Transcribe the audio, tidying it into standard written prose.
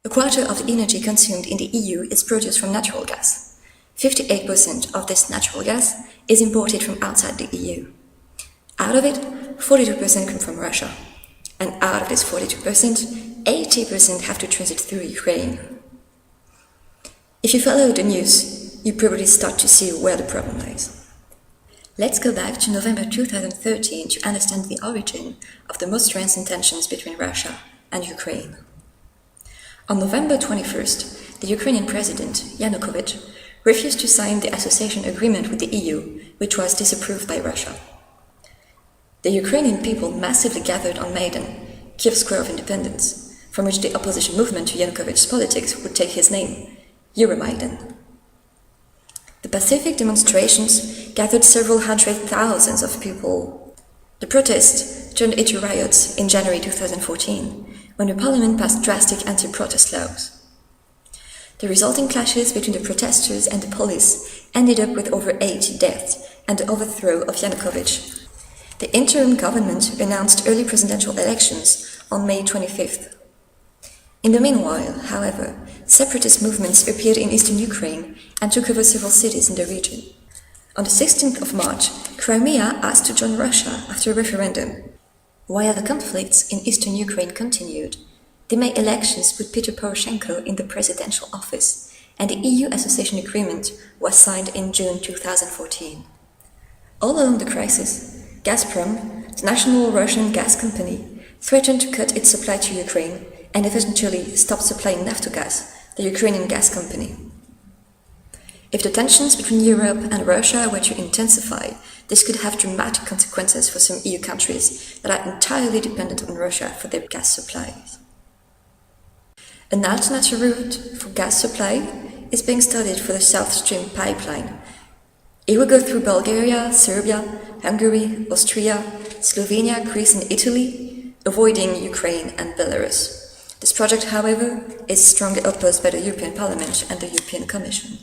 A quarter of the energy consumed in the EU is produced from natural gas. 58% of this natural gas is imported from outside the EU. Out of it, 42% come from Russia. And out of this 42%, 80% have to transit through Ukraine. If you follow the news, you probably start to see where the problem lies. Let's go back to November 2013 to understand the origin of the most recent tensions between Russia and Ukraine. On November 21st, the Ukrainian president, Yanukovych, refused to sign the association agreement with the EU, which was disapproved by Russia. The Ukrainian people massively gathered on Maidan, Kyiv Square of Independence, from which the opposition movement to Yanukovych's politics would take his name, Euromaidan. The pacific demonstrations gathered several hundred thousands of people. The protests turned into riots in January 2014, when the parliament passed drastic anti-protest laws. The resulting clashes between the protesters and the police ended up with over 80 deaths and the overthrow of Yanukovych. The interim government announced early presidential elections on May 25th. In the meanwhile, however, separatist movements appeared in eastern Ukraine and took over several cities in the region. On the 16th of March, Crimea asked to join Russia after a referendum. While the conflicts in eastern Ukraine continued, the May elections put Petro Poroshenko in the presidential office, and the EU association agreement was signed in June 2014. All along the crisis, Gazprom, the national Russian gas company, threatened to cut its supply to Ukraine and eventually stopped supplying Naftogaz, the Ukrainian gas company. If the tensions between Europe and Russia were to intensify, this could have dramatic consequences for some EU countries that are entirely dependent on Russia for their gas supplies. An alternative route for gas supply is being studied for the South Stream pipeline. It will go through Bulgaria, Serbia, Hungary, Austria, Slovenia, Greece and Italy, avoiding Ukraine and Belarus. This project, however, is strongly opposed by the European Parliament and the European Commission.